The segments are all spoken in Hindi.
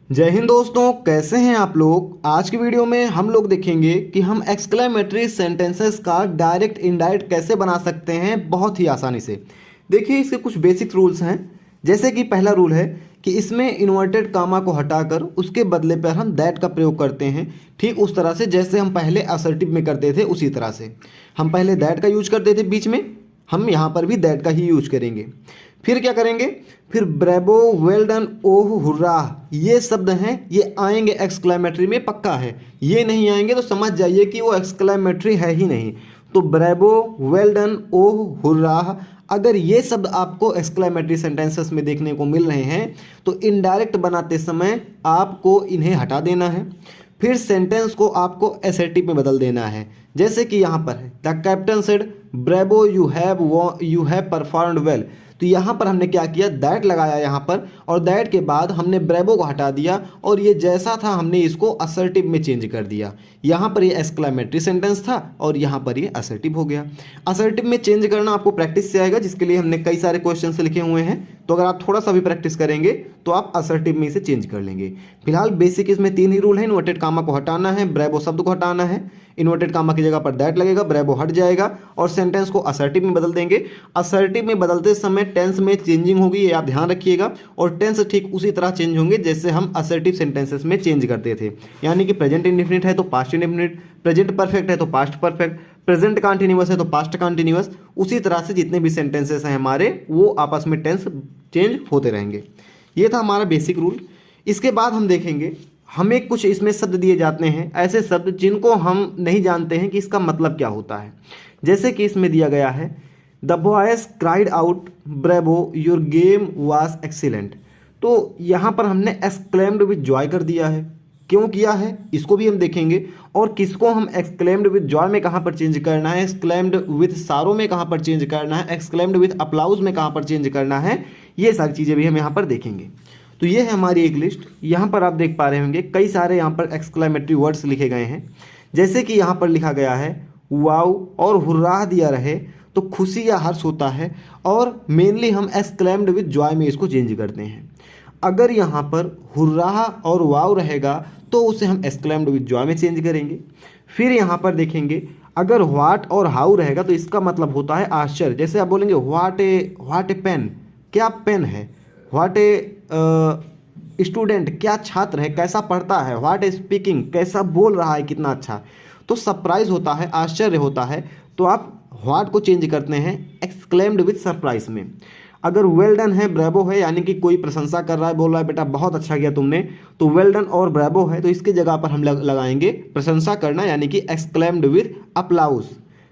जय हिंद दोस्तों, कैसे हैं आप लोग। आज की वीडियो में हम लोग देखेंगे कि हम एक्सक्लेमेटरी सेंटेंसेस का डायरेक्ट इनडायरेक्ट कैसे बना सकते हैं बहुत ही आसानी से। देखिए, इसके कुछ बेसिक रूल्स हैं। जैसे कि पहला रूल है कि इसमें इन्वर्टेड कामा को हटाकर उसके बदले पर हम दैट का प्रयोग करते हैं, ठीक उस तरह से जैसे हम पहले असर्टिव में करते थे। उसी तरह से हम पहले दैट का यूज करते थे बीच में, हम यहाँ पर भी दैट का ही यूज करेंगे। फिर क्या करेंगे, फिर ब्रेवो, वेल डन, ओह, हुर्रा, ये शब्द हैं, ये आएंगे एक्सक्लेमेटरी में, पक्का है। ये नहीं आएंगे तो समझ जाइए कि वो एक्सक्लेमेटरी है ही नहीं। तो ब्रेवो, वेल डन, ओह, हुर्रा, अगर ये शब्द आपको एक्सक्लेमेटरी सेंटेंसेस में देखने को मिल रहे हैं तो इनडायरेक्ट बनाते समय आपको इन्हें हटा देना है। फिर सेंटेंस को आपको एसर्टिव में बदल देना है। जैसे कि यहाँ पर है, the captain said bravo, you have performed well. तो यहाँ पर हमने क्या किया, दैट लगाया यहाँ पर, और दैट के बाद हमने ब्रेवो को हटा दिया और ये जैसा था हमने इसको असर्टिव में चेंज कर दिया। यहाँ पर ये एक्सक्लेमेटरी सेंटेंस था और यहाँ पर ये असर्टिव हो गया। असर्टिव में चेंज करना आपको प्रैक्टिस से आएगा, जिसके लिए हमने कई सारे क्वेश्चन लिखे हुए हैं। तो अगर आप थोड़ा सा भी प्रैक्टिस करेंगे तो आप असर्टिव में इसे चेंज कर लेंगे। फिलहाल बेसिक इसमें 3 ही रूल है। इन्वर्टेड कामा को हटाना है, ब्रेवो शब्द को हटाना है, इन्वर्टेड कामा की जगह पर दैट लगेगा, ब्रेवो हट जाएगा, और सेंटेंस को असर्टिव में बदल देंगे। असर्टिव में बदलते समय टेंस में चेंजिंग होगी, ये आप ध्यान रखिएगा। और टेंस ठीक उसी तरह चेंज होंगे जैसे हम असर्टिव सेंटेंसेस में चेंज करते थे। यानी कि प्रेजेंट इंडेफिनिट है तो पास्ट इंडेफिनिट, प्रेजेंट परफेक्ट है तो पास्ट परफेक्ट, प्रेजेंट कंटिन्यूअस है तो पास्ट कंटिन्यूअस। उसी तरह से जितने भी सेंटेंसेस हैं हमारे, वो आपस में टेंस चेंज होते रहेंगे। ये था हमारा बेसिक रूल। इसके बाद हम देखेंगे, हमें कुछ इसमें शब्द दिए जाते हैं, ऐसे शब्द जिनको हम नहीं जानते हैं कि इसका मतलब क्या होता है। जैसे कि इसमें दिया गया है, the boys cried out bravo, your game was excellent. तो यहाँ पर हमने एक्सक्लेम्ड विद जॉय कर दिया है। क्यों किया है इसको भी हम देखेंगे, और किसको हम एक्सक्लेम्ड विद जॉय में कहाँ पर चेंज करना है, एक्सक्लेम्ड विद सारो में कहाँ पर चेंज करना है, एक्सक्लेम्ड विद अप्लाउज में कहाँ पर चेंज करना है, ये सारी चीज़ें भी हम यहाँ पर देखेंगे। तो ये है हमारी एक लिस्ट। यहाँ पर आप देख पा रहे होंगे कई सारे यहाँ पर एक्सक्लेमेटरी वर्ड्स लिखे गए हैं। जैसे कि यहाँ पर लिखा गया है वाओ और हुर्राह दिया रहे तो खुशी या हर्ष होता है, और मेनली हम एक्सक्लेम्ड विद जॉय में इसको चेंज करते हैं। अगर यहाँ पर हुर्राह और वाओ रहेगा तो उसे हम एक्सक्लेम्ड विद जॉय में चेंज करेंगे। फिर यहाँ पर देखेंगे, अगर व्हाट और हाउ रहेगा तो इसका मतलब होता है आश्चर्य। जैसे आप बोलेंगे व्हाट ए पेन, क्या पेन है, व्हाट ए स्टूडेंट, क्या छात्र है, कैसा पढ़ता है, व्हाट ए स्पीकिंग, कैसा बोल रहा है, कितना अच्छा। तो सरप्राइज होता है, आश्चर्य होता है, तो आप व्हाट को चेंज करते हैं एक्सक्लेम्ड विद सरप्राइज में। अगर वेल डन है, ब्रेवो है, यानी कि कोई प्रशंसा कर रहा है, बोल रहा है बेटा बहुत अच्छा किया तुमने, तो वेल डन और ब्रेवो है तो इसके जगह पर हम लगाएंगे प्रशंसा करना, यानी कि एक्सक्लेम्ड विद अप्लाउज।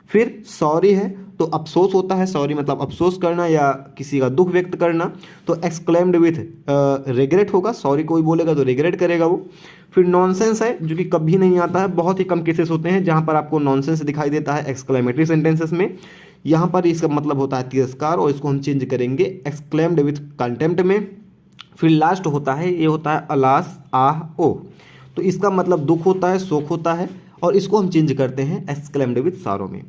फिर सॉरी है तो अफसोस होता है, सॉरी मतलब अफसोस करना या किसी का दुख व्यक्त करना, तो एक्सक्लेम्ड विथ रिग्रेट होगा, सॉरी कोई बोलेगा तो रिग्रेट करेगा वो। फिर नॉनसेंस है जो कि कभी नहीं आता है, बहुत ही कम केसेस होते हैं जहाँ पर आपको नॉनसेंस दिखाई देता है एक्सक्लेमेटरी सेंटेंसेस में। यहाँ पर इसका मतलब होता है तिरस्कार, और इसको हम चेंज करेंगे एक्सक्लेम्ड विथ कंटेम्प्ट में। फिर लास्ट होता है, ये होता है अलास, आह, ओ, तो इसका मतलब दुख होता है, शोक होता है, और इसको हम चेंज करते हैं एक्सक्लेम्ड विथ सारो में।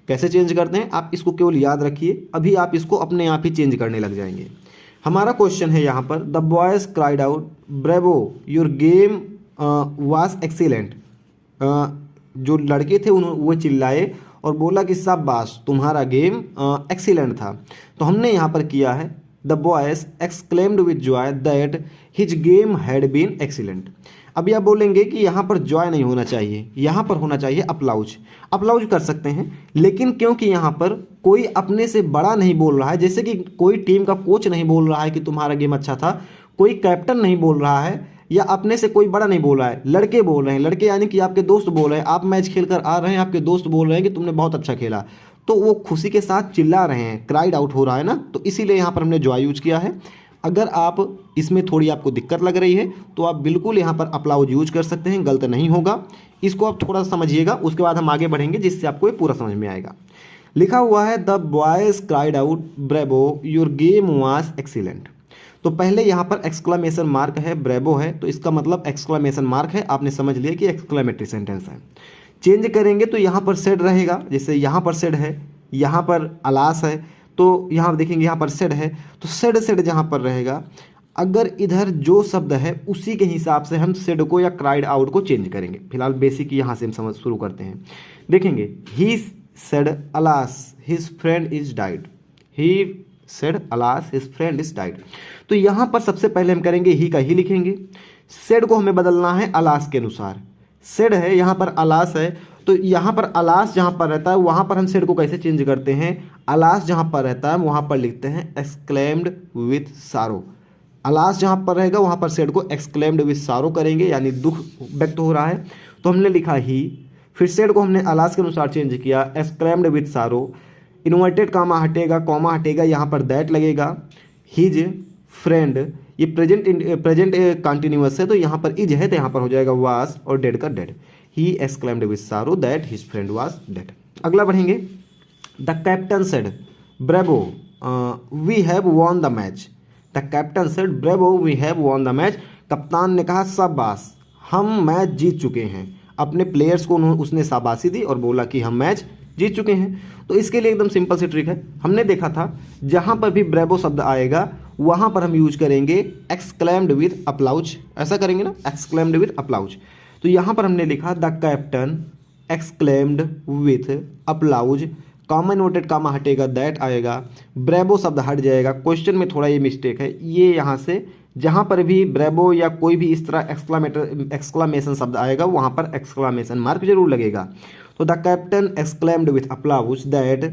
कैसे चेंज करते हैं आप इसको केवल याद रखिए, अभी आप इसको अपने आप ही चेंज करने लग जाएंगे। हमारा क्वेश्चन है यहाँ पर, the boys cried out bravo, your game was excellent. जो लड़के थे उन्होंने वो चिल्लाए और बोला कि शाबाश तुम्हारा गेम एक्सीलेंट था। तो हमने यहाँ पर किया है, the boys exclaimed with joy that his game had been excellent. अभी आप बोलेंगे कि यहाँ पर जॉय नहीं होना चाहिए, यहाँ पर होना चाहिए अप्लाउज। अप्लाउज कर सकते हैं, लेकिन क्योंकि यहाँ पर कोई अपने से बड़ा नहीं बोल रहा है, जैसे कि कोई टीम का कोच नहीं बोल रहा है कि तुम्हारा गेम अच्छा था, कोई कैप्टन नहीं बोल रहा है, या अपने से कोई बड़ा नहीं बोल रहा है, लड़के बोल रहे हैं, लड़के यानी कि आपके दोस्त बोल रहे हैं, आप मैच खेल कर आ रहे हैं, आपके दोस्त बोल रहे हैं कि तुमने बहुत अच्छा खेला, तो वो खुशी के साथ चिल्ला रहे हैं, क्राइड आउट हो रहा है ना, तो इसीलिए यहाँ पर हमने जॉय यूज किया है। अगर आप इसमें थोड़ी आपको दिक्कत लग रही है तो आप बिल्कुल यहाँ पर अप्लाउज यूज कर सकते हैं, गलत नहीं होगा। इसको आप थोड़ा समझिएगा, उसके बाद हम आगे बढ़ेंगे जिससे आपको ये पूरा समझ में आएगा। लिखा हुआ है, the boys cried out bravo, your game was excellent. तो पहले यहाँ पर एक्सक्लेमेशन मार्क है, ब्रेवो है, तो इसका मतलब एक्सक्लेमेशन मार्क है, आपने समझ लिया कि एक्सक्लेमेटरी सेंटेंस है। चेंज करेंगे तो यहाँ पर सेड रहेगा, जैसे यहाँ पर सेड है, यहाँ पर अलास है, तो यहाँ देखेंगे यहाँ पर सेड है, तो सेड जहाँ पर रहेगा अगर इधर जो शब्द है उसी के हिसाब से हम सेड को या क्राइड आउट को चेंज करेंगे। फिलहाल बेसिक यहाँ से हम समझ शुरू करते हैं। देखेंगे he said alas his friend is died, he said alas his friend is died. तो यहाँ पर सबसे पहले हम करेंगे ही का ही लिखेंगे, सेड को हमें बदलना है अलास के अनुसार। सेड है यहाँ पर अलास है, तो यहाँ पर अलास जहाँ पर रहता है वहाँ पर हम सेड को कैसे चेंज करते हैं, अलास जहाँ पर रहता है वहाँ पर लिखते हैं एक्सक्लेम्ड विथ सारो। अलास जहाँ पर रहेगा वहाँ पर सेड को एक्सक्लेम्ड विथ सारो करेंगे, यानी दुख व्यक्त हो रहा है। तो हमने लिखा ही, फिर सेड को हमने अलास के अनुसार चेंज किया एक्सक्लेम्ड विथ सारो, इन्वर्टेड कामा हटेगा, कॉमा हटेगा, यहाँ पर दैट लगेगा। हिज फ्रेंड, ये प्रेजेंट कंटिन्यूअस है तो यहाँ पर इज है तो यहाँ पर हो जाएगा वाज और डेड का dead. He exclaimed with sorrow that his friend was dead. अगला बढ़ेंगे, the captain said bravo we have won the match. The captain said bravo we have won the match. कप्तान ने कहा शाबाश हम मैच जीत चुके हैं। अपने प्लेयर्स को उसने शाबाशी दी और बोला कि हम मैच जीत चुके हैं। तो इसके लिए एकदम सिंपल सी ट्रिक है, हमने देखा था जहाँ पर भी ब्रेवो शब्द आएगा वहाँ पर हम यूज करेंगे एक्सक्लेम्ड विथ अप्लाउज। ऐसा करेंगे ना, एक्सक्लेम्ड विथ अप्लाउज। तो यहाँ पर हमने लिखा the captain exclaimed with applause, comma noted comma हटेगा दैट आएगा, ब्रेवो शब्द हट जाएगा। क्वेश्चन में थोड़ा ये मिस्टेक है, ये यहाँ से जहाँ पर भी ब्रेवो या कोई भी इस तरह एक्सक्लामेशन शब्द आएगा वहाँ पर एक्सक्लामेशन मार्क जरूर लगेगा। तो the captain exclaimed with applause that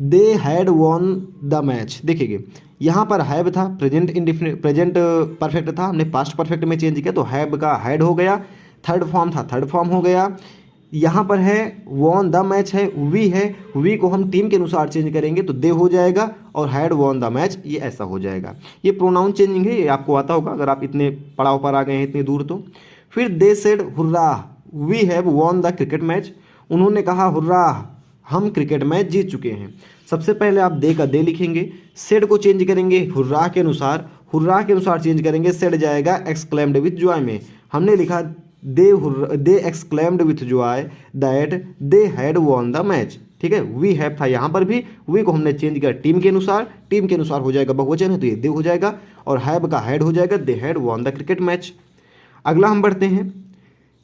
they had won the match. देखिए यहाँ पर हैव था, प्रेजेंट परफेक्ट था, हमने पास्ट परफेक्ट में चेंज किया तो हैव का हैड हो गया, थर्ड फॉर्म था थर्ड फॉर्म हो गया। यहाँ पर है वॉन द मैच है, वी है, वी को हम टीम के अनुसार चेंज करेंगे तो दे हो जाएगा और हैड वॉन द मैच ये ऐसा हो जाएगा। ये प्रोनाउन चेंजिंग है, ये आपको आता होगा अगर आप इतने पड़ाव पर आ गए हैं इतनी दूर। तो फिर they said hurrah we have won the cricket match. उन्होंने कहा हुर्रा हम क्रिकेट मैच जीत चुके हैं। सबसे पहले आप दे का दे लिखेंगे, सेड को चेंज करेंगे हुर्रा के अनुसार, हुर्रा के अनुसार चेंज करेंगे, सेड जाएगा एक्सक्लेम्ड विथ जॉय में। हमने लिखा they exclaimed with joy that they had won the match. ठीक है, वी हैव था यहाँ पर भी, वी को हमने चेंज किया टीम के अनुसार, टीम के अनुसार हो जाएगा बहुवचन है तो ये दे हो जाएगा और हैव का हैड हो जाएगा, दे had won the cricket match. अगला हम बढ़ते हैं,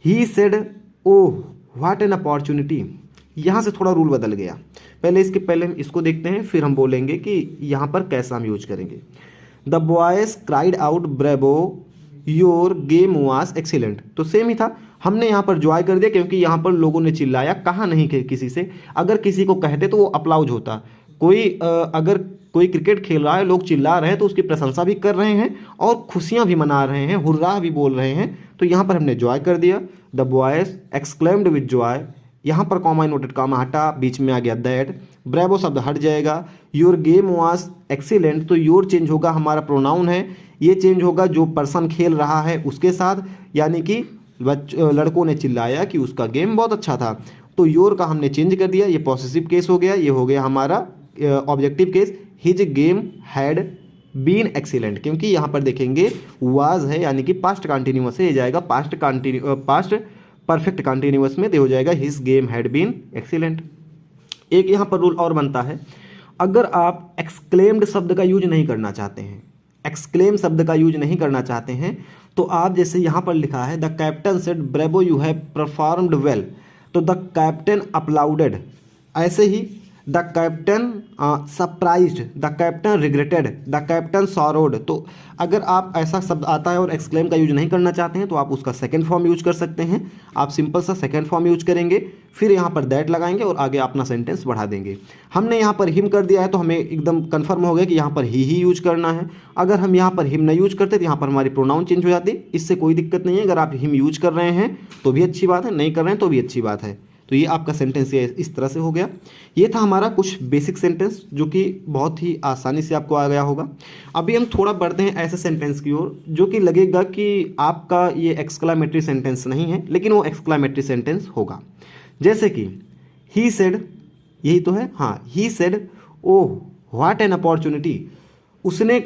he said oh what an opportunity. यहाँ से थोड़ा रूल बदल गया, पहले हम इसको देखते हैं फिर हम बोलेंगे कि यहाँ पर कैसा हम यूज करेंगे। The boys cried out bravo your game was excellent. तो सेम ही था, हमने यहाँ पर जॉय कर दिया क्योंकि यहाँ पर लोगों ने चिल्लाया, कहा नहीं कि किसी से, अगर किसी को कहते तो वो अप्लाउज होता। अगर कोई क्रिकेट खेल रहा है लोग चिल्ला रहे हैं तो उसकी प्रशंसा भी कर रहे हैं और खुशियाँ भी मना रहे हैं, हुर्रा भी बोल रहे हैं, तो यहाँ पर हमने जॉय कर दिया। The boys exclaimed with Joy, यहाँ पर कॉमा नोटेड कामा हटा, बीच में आ गया दैट, ब्रेवो शब्द हट जाएगा। योर गेम वाज एक्सीलेंट, तो योर चेंज होगा, हमारा प्रोनाउन है, ये चेंज होगा जो पर्सन खेल रहा है उसके साथ, यानी कि लड़कों ने चिल्लाया कि उसका गेम बहुत अच्छा था, तो योर का हमने चेंज कर दिया, ये पॉसेसिव केस हो गया, ये हो गया हमारा objective case. His game had been excellent, क्योंकि यहाँ पर देखेंगे वाज है यानी कि पास्ट कंटिन्यूअस है, ये जाएगा पास्ट परफेक्ट कंटिन्यूअस में, हो जाएगा his game had been excellent. एक यहाँ पर रूल और बनता है, अगर आप एक्सक्लेम्ड शब्द का यूज नहीं करना चाहते हैं, एक्सक्लेम शब्द का यूज नहीं करना चाहते हैं, तो आप जैसे यहाँ पर लिखा है the captain said bravo you have performed well, तो द कैप्टन अपलाउडेड, ऐसे ही the captain surprised, the captain regretted, the captain sorrowed. तो अगर आप ऐसा शब्द आता है और एक्सक्लेम का यूज नहीं करना चाहते हैं तो आप उसका सेकंड फॉर्म यूज कर सकते हैं। आप सिंपल सा सेकंड फॉर्म यूज करेंगे, फिर यहाँ पर दैट लगाएंगे और आगे अपना सेंटेंस बढ़ा देंगे। हमने यहाँ पर हिम कर दिया है तो हमें एकदम कन्फर्म हो गया कि यहाँ पर ही यूज करना है। अगर हम यहाँ पर हिम नहीं यूज करते तो यहाँ पर हमारी प्रोनाउन चेंज हो जाती, इससे कोई दिक्कत नहीं है। अगर आप हिम यूज कर रहे हैं तो भी अच्छी बात है, नहीं कर रहे हैं तो भी अच्छी बात है। तो ये आपका सेंटेंस ये इस तरह से हो गया। ये था हमारा कुछ बेसिक सेंटेंस जो कि बहुत ही आसानी से आपको आ गया होगा। अभी हम थोड़ा बढ़ते हैं ऐसे सेंटेंस की ओर जो कि लगेगा कि आपका ये एक्सक्लामेटरी सेंटेंस नहीं है, लेकिन वो एक्सक्लामेटरी सेंटेंस होगा। जैसे कि ही सेड, यही तो है, हाँ, he said oh what an opportunity. उसने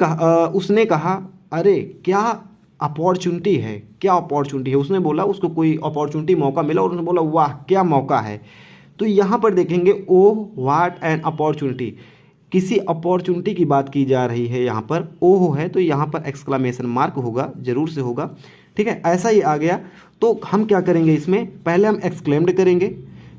कहा अरे क्या अपॉर्चुनिटी है, क्या अपॉर्चुनिटी है। उसने बोला उसको कोई अपॉर्चुनिटी मौका मिला और उसने बोला वाह क्या मौका है। तो यहाँ पर देखेंगे ओह व्हाट एन अपॉर्चुनिटी, किसी अपॉर्चुनिटी की बात की जा रही है, यहाँ पर ओहो है तो यहाँ पर एक्सक्लेमेशन मार्क होगा, जरूर से होगा। ठीक है, ऐसा ही आ गया तो हम क्या करेंगे, इसमें पहले हम एक्सक्लेम्ड करेंगे,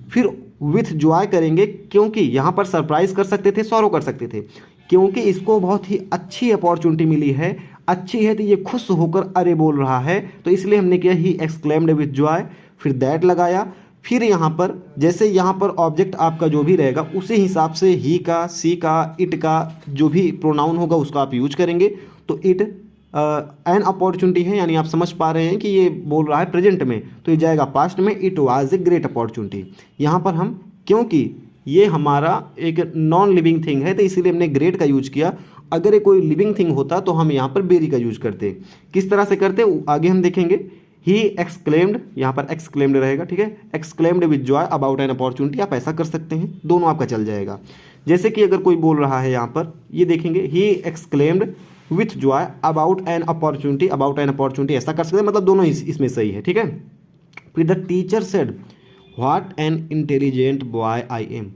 फिर विथ जॉय करेंगे, क्योंकि यहाँ पर सरप्राइज कर सकते थे, सॉरो कर सकते थे, क्योंकि इसको बहुत ही अच्छी अपॉर्चुनिटी मिली है, अच्छी है तो ये खुश होकर अरे बोल रहा है, तो इसलिए हमने किया ही एक्सक्लेम्ड विथ जॉय, फिर दैट लगाया। फिर यहाँ पर जैसे यहाँ पर ऑब्जेक्ट आपका जो भी रहेगा उसी हिसाब से ही का, सी का, इट का जो भी प्रोनाउन होगा उसका आप यूज करेंगे। तो इट एन अपॉर्चुनिटी है, यानी आप समझ पा रहे हैं कि ये बोल रहा है प्रेजेंट में, तो ये जाएगा पास्ट में, it was a great opportunity. यहाँ पर हम, क्योंकि ये हमारा एक नॉन लिविंग थिंग है तो इसीलिए हमने ग्रेट का यूज किया। अगर ये कोई लिविंग थिंग होता तो हम यहाँ पर वेरी का यूज करते। किस तरह से करते आगे हम देखेंगे। ही एक्सक्लेम्ड, यहाँ पर एक्सक्लेम्ड रहेगा, ठीक है, exclaimed with Joy about an opportunity, आप ऐसा कर सकते हैं, दोनों आपका चल जाएगा। जैसे कि अगर कोई बोल रहा है यहाँ पर, ये देखेंगे ही exclaimed with Joy about an opportunity, about an opportunity ऐसा कर सकते हैं, मतलब दोनों इसमें सही है। ठीक है, फिर the teacher said what an intelligent boy I am,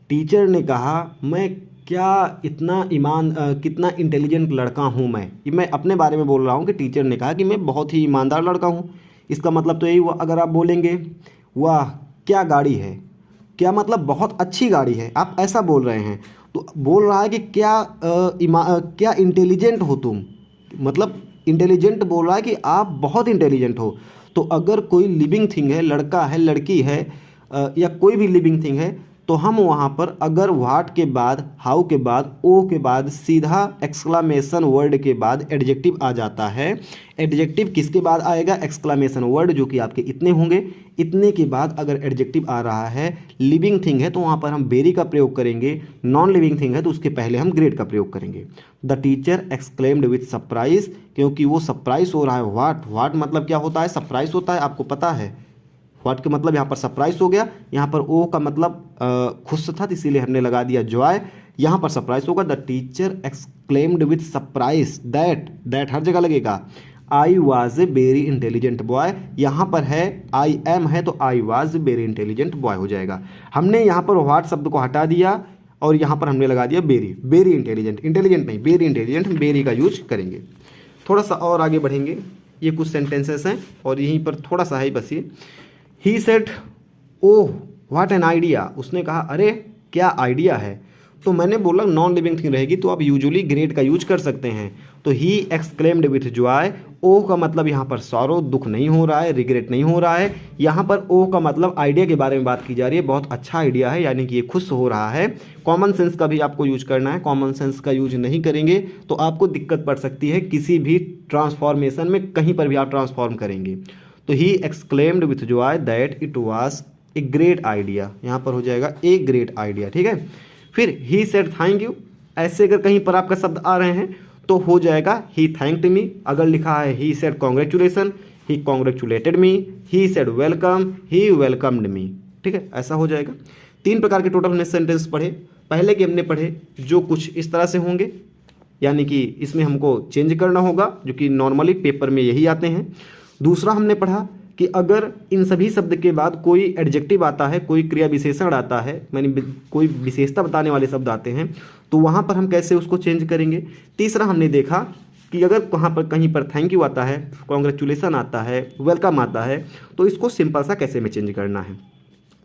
teacher ने कहा मैं क्या कितना इंटेलिजेंट लड़का हूँ मैं अपने बारे में बोल रहा हूँ कि टीचर ने कहा कि मैं बहुत ही ईमानदार लड़का हूँ। इसका मतलब तो यही हुआ। अगर आप बोलेंगे वाह क्या गाड़ी है, क्या मतलब बहुत अच्छी गाड़ी है, आप ऐसा बोल रहे हैं, तो बोल रहा है कि क्या इंटेलिजेंट हो तुम, मतलब इंटेलिजेंट बोल रहा है कि आप बहुत इंटेलिजेंट हो। तो अगर कोई लिविंग थिंग है, लड़का है, लड़की है, या कोई भी लिविंग थिंग है, तो हम वहाँ पर अगर व्हाट के बाद, हाउ के बाद, ओ के बाद सीधा एक्सक्लामेशन वर्ड के बाद एडजेक्टिव आ जाता है। एडजेक्टिव किसके बाद आएगा, एक्सक्लामेशन वर्ड, जो कि आपके इतने होंगे। इतने के बाद अगर एडजेक्टिव आ रहा है, लिविंग थिंग है तो वहाँ पर हम वेरी का प्रयोग करेंगे, नॉन लिविंग थिंग है तो उसके पहले हम ग्रेट का प्रयोग करेंगे। The teacher exclaimed with surprise, क्योंकि वो सरप्राइज हो रहा है। व्हाट मतलब क्या होता है, सरप्राइज होता है, आपको पता है। व्हाट का मतलब यहाँ पर सरप्राइज हो गया, यहाँ पर ओ का मतलब खुश था, इसीलिए हमने लगा दिया जॉय। यहाँ पर सरप्राइज होगा। The teacher exclaimed with surprise that हर जगह लगेगा। I was a very intelligent boy, यहाँ पर है आई एम है तो I was a very intelligent boy हो जाएगा। हमने यहाँ पर व्हाट शब्द को हटा दिया और यहाँ पर हमने लगा दिया वेरी इंटेलिजेंट नहीं, वेरी इंटेलिजेंट, हम वेरी का यूज करेंगे। थोड़ा सा और आगे बढ़ेंगे, ये कुछ सेंटेंसेस हैं और यहीं पर थोड़ा सा है बस ये। He said oh what an idea, उसने कहा अरे क्या आइडिया है। तो मैंने बोला नॉन लिविंग थिंग रहेगी तो आप यूजुअली ग्रेट का यूज कर सकते हैं। तो ही एक्सक्लेम्ड विथ जॉय, ओ का मतलब यहाँ पर सॉरो, दुख नहीं हो रहा है, रिग्रेट नहीं हो रहा है। यहाँ पर ओ का मतलब आइडिया के बारे में बात की जा रही है, बहुत अच्छा आइडिया है, यानी कि ये खुश हो रहा है। कॉमन सेंस का भी आपको यूज करना है, कॉमन सेंस का यूज नहीं करेंगे तो आपको दिक्कत पड़ सकती है किसी भी ट्रांसफॉर्मेशन में, कहीं पर भी आप ट्रांसफॉर्म करेंगे। तो ही exclaimed with joy that it was a great idea, यहाँ पर हो जाएगा ए ग्रेट आइडिया। ठीक है, फिर ही सेड थैंक यू, ऐसे अगर कहीं पर आपका शब्द आ रहे हैं तो हो जाएगा ही थैंक्ड मी। अगर लिखा है he said congratulation, he congratulated me, he said welcome, he welcomed me. ठीक है, ऐसा हो जाएगा। 3 प्रकार के टोटल हमने सेंटेंस पढ़े। पहले के हमने पढ़े जो कुछ इस तरह से होंगे, यानी कि इसमें हमको चेंज करना होगा, जो कि नॉर्मली पेपर में यही आते हैं। दूसरा हमने पढ़ा कि अगर इन सभी शब्द के बाद कोई एडजेक्टिव आता है, कोई क्रिया विशेषण आता है, यानी कोई विशेषता बताने वाले शब्द आते हैं, तो वहाँ पर हम कैसे उसको चेंज करेंगे। तीसरा हमने देखा कि अगर वहाँ पर कहीं पर थैंक यू आता है, कॉन्ग्रेचुलेसन आता है, वेलकम आता है, तो इसको सिंपल सा कैसे में चेंज करना है।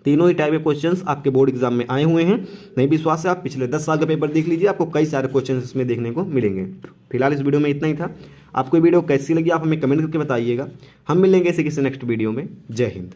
तीनों ही टाइप के क्वेश्चंस आपके बोर्ड एग्जाम में आए हुए हैं। नहीं विश्वास है आप पिछले 10 साल का पेपर देख लीजिए, आपको कई सारे क्वेश्चंस इसमें देखने को मिलेंगे। फिलहाल इस वीडियो में इतना ही था। आपको वीडियो कैसी लगी आप हमें कमेंट करके बताइएगा। हम मिलेंगे इसी किसी नेक्स्ट वीडियो में। जय हिंद।